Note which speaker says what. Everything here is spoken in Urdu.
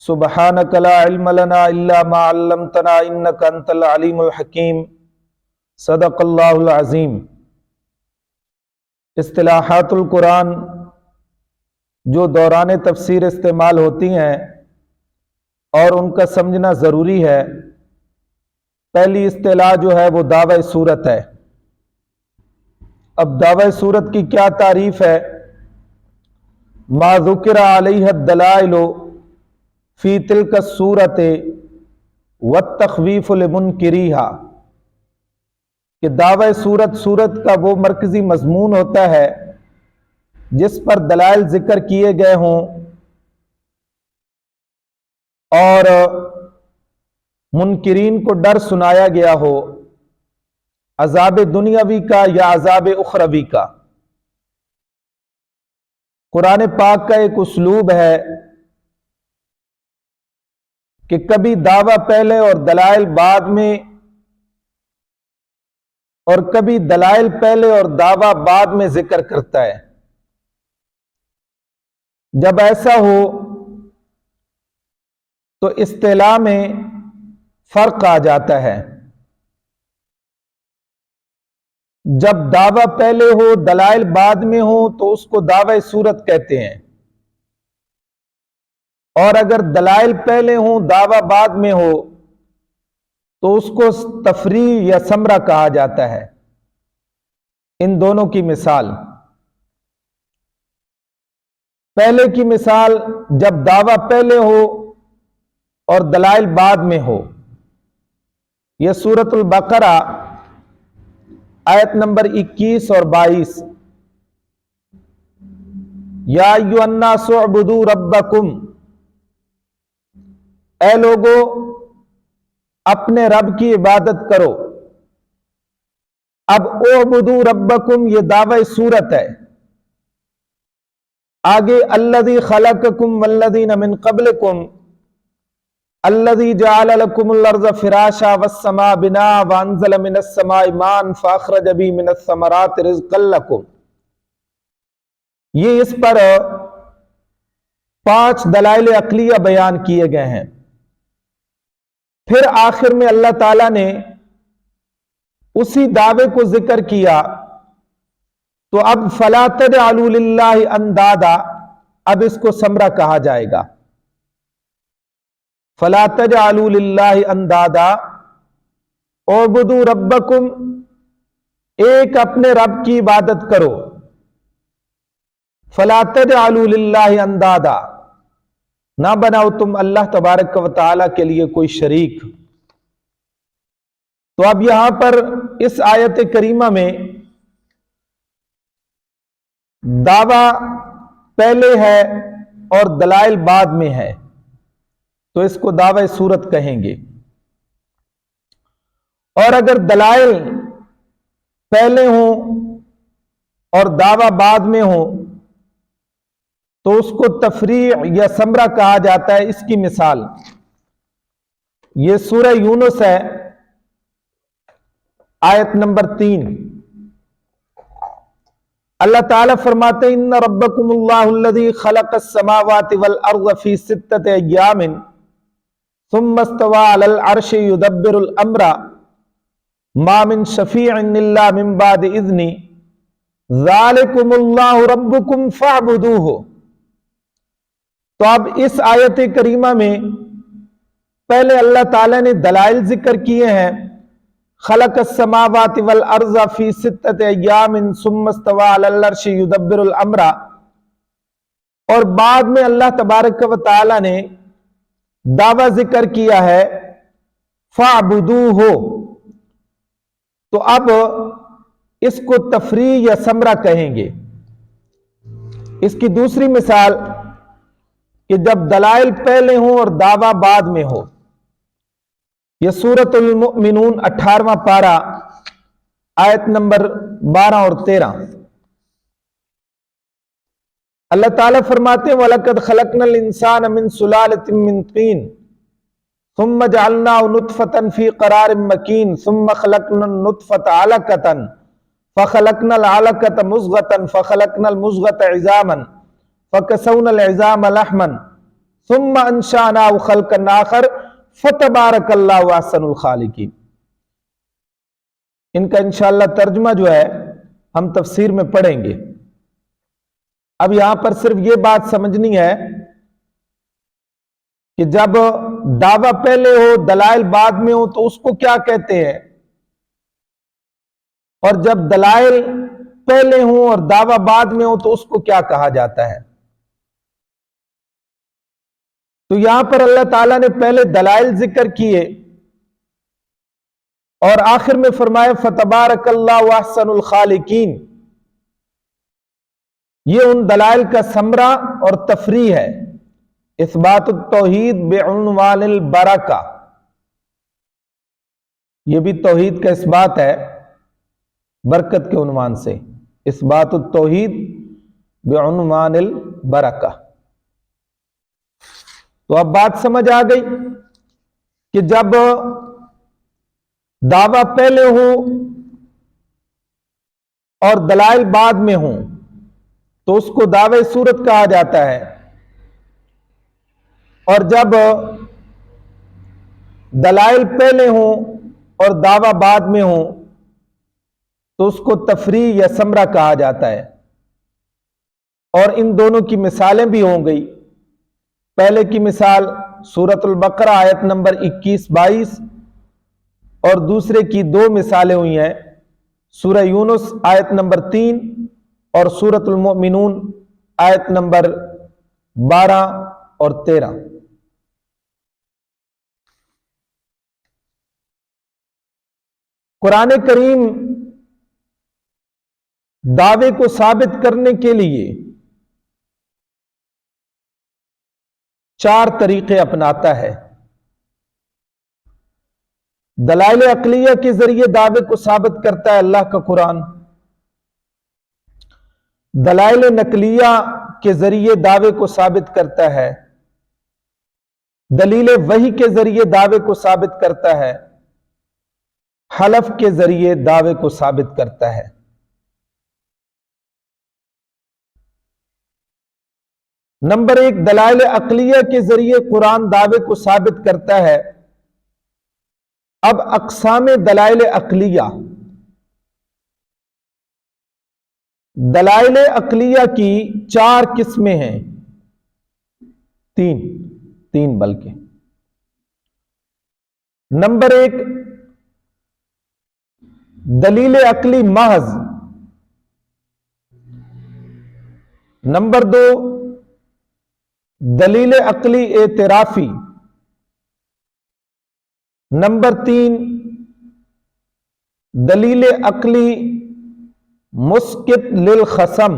Speaker 1: سبحانک لا علم لنا الا ما علمتنا انک انت العلیم الحکیم صدق اللہ العظیم۔ اصطلاحات القرآن جو دوران تفسیر استعمال ہوتی ہیں اور ان کا سمجھنا ضروری ہے۔ پہلی اصطلاح جو ہے وہ دعوی صورت ہے۔ اب دعوی صورت کی کیا تعریف ہے؟ ما ذکر علیہ الدلائل فی تلک الصورت والتخویف لمنکریہا، کہ دعوی صورت کا وہ مرکزی مضمون ہوتا ہے جس پر دلائل ذکر کیے گئے ہوں اور منکرین کو ڈر سنایا گیا ہو عذاب دنیاوی کا یا عذاب اخروی کا۔ قرآن پاک کا ایک اسلوب ہے کہ کبھی دعویٰ پہلے اور دلائل بعد میں، اور کبھی دلائل پہلے اور دعویٰ بعد میں ذکر کرتا ہے۔ جب ایسا ہو تو اصطلاح میں فرق آ جاتا ہے۔ جب دعویٰ پہلے ہو دلائل بعد میں ہو تو اس کو دعوی صورت کہتے ہیں، اور اگر دلائل پہلے ہوں دعویٰ بعد میں ہو تو اس کو تفریع یا ثمرہ کہا جاتا ہے۔ ان دونوں کی مثال، پہلے کی مثال جب دعویٰ پہلے ہو اور دلائل بعد میں ہو، یہ سورۃ البقرہ آیت نمبر 21 اور 22۔ یا ایھا الناس اعبدوا ربکم، اے لوگو اپنے رب کی عبادت کرو۔ اب اعبدوا ربکم یہ دعوی صورت ہے۔ آگے الذی خلقکم والذین من قبلکم الذی جعل لکم الارض فراشا والسماء بناء وانزل من السماء ماء فاخرج به من الثمرات رزقا لکم۔ یہ اس پر 5 دلائل عقلیہ بیان کیے گئے ہیں۔ پھر آخر میں اللہ تعالیٰ نے اسی دعوے کو ذکر کیا، تو اب فلا تجعلوا للہ اندادا، اب اس کو ثمرہ کہا جائے گا۔ فلا تجعلوا للہ اندادا اعبدوا ربکم، ایک اپنے رب کی عبادت کرو۔ فلا تجعلوا للہ اندادا، نہ بناؤ تم اللہ تبارک و تعالی کے لیے کوئی شریک۔ تو اب یہاں پر اس آیت کریمہ میں دعویٰ پہلے ہے اور دلائل بعد میں ہے، تو اس کو دعوی صورت کہیں گے۔ اور اگر دلائل پہلے ہوں اور دعویٰ بعد میں ہوں تو اس کو تفریع یا ثمرہ کہا جاتا ہے۔ اس کی مثال یہ سورہ یونس ہے، آیت نمبر 3۔ اللہ تعالیٰ فرماتے ہیں ان ربکم اللہ الذی خلق السماوات والارض فی 6 ایام ثم استوى علی العرش یدبر الامر ما من شفیع الا من بعد اذنہ ذالکم اللہ ربکم فاعبدوہ۔ تو اب اس آیت کریمہ میں پہلے اللہ تعالیٰ نے دلائل ذکر کیے ہیں، خلق السماوات والارض فی 6 ایام ثم استوى علی العرش یدبر الامر، اور بعد میں اللہ تبارک و تعالیٰ نے دعویٰ ذکر کیا ہے فاعبدوہ۔ تو اب اس کو تفریع یا ثمرہ کہیں گے۔ اس کی دوسری مثال کہ جب دلائل پہلے ہوں اور دعویٰ بعد میں ہو، یہ سورۃ المؤمنون 18واں پارہ آیت نمبر 12 اور 13۔ اللہ تعالیٰ فرماتے ہیں وَلَقَدْ خَلَقْنَا الْإِنسَانَ مِنْ سُلَالَةٍ مِّن طِينٍ ثُمَّ جَعَلْنَاهُ نُطْفَةً فِي قَرَارٍ مَّكِينٍ ثُمَّ خَلَقْنَا النُّطْفَةَ عَلَقَةً فَخَلَقْنَا الْعَلَقَةَ مُضْغَةً فَخَلَقْنَا الْمُضْغَةَ عِظَامًا فَكَسَوْنَا الْعِظَامَ لَحْمًا ثم انشأناه خلقا آخر فتبارک اللہ احسن الخالقین۔ ان کا انشاءاللہ ترجمہ جو ہے ہم تفسیر میں پڑھیں گے۔ اب یہاں پر صرف یہ بات سمجھنی ہے کہ جب دعویٰ پہلے ہو دلائل بعد میں ہو تو اس کو کیا کہتے ہیں، اور جب دلائل پہلے ہوں اور دعویٰ بعد میں ہو تو اس کو کیا کہا جاتا ہے۔ تو یہاں پر اللہ تعالیٰ نے پہلے دلائل ذکر کیے اور آخر میں فرمایا فتبارک اللہ احسن الخالقین۔ یہ ان دلائل کا ثمرہ اور تفریح ہے۔ اثبات التوحید بعنوان البرکہ، یہ بھی توحید کا اثبات ہے برکت کے عنوان سے، اثبات التوحید بعنوان البرکہ۔ تو اب بات سمجھ آ گئی کہ جب دعویٰ پہلے ہو اور دلائل بعد میں ہوں تو اس کو دعوی صورت کہا جاتا ہے، اور جب دلائل پہلے ہوں اور دعویٰ بعد میں ہوں تو اس کو تفریح یا ثمرہ کہا جاتا ہے۔ اور ان دونوں کی مثالیں بھی ہوں گئی۔ پہلے کی مثال سورۃ البقرہ آیت نمبر 21-22 اور دوسرے کی دو مثالیں ہوئی ہیں، سورہ یونس آیت نمبر 3 اور سورۃ المؤمنون آیت نمبر 12 اور 13۔ قرآن کریم دعوے کو ثابت کرنے کے لیے 4 طریقے اپناتا ہے۔ دلائل عقلیہ کے ذریعے دعوے کو ثابت کرتا ہے اللہ کا قرآن، دلائل نقلیہ کے ذریعے دعوے کو ثابت کرتا ہے، دلیل وحی کے ذریعے دعوے کو ثابت کرتا ہے، حلف کے ذریعے دعوے کو ثابت کرتا ہے۔ نمبر 1، دلائل عقلیہ کے ذریعے قرآن دعوے کو ثابت کرتا ہے۔ اب اقسام دلائل عقلیہ، دلائل عقلیہ کی 4 قسمیں ہیں، تین بلکہ۔ نمبر 1، دلیل عقلی محض۔ نمبر 2، دلیل عقلی اعترافی۔ نمبر 3، دلیل عقلی مسقط للخصم۔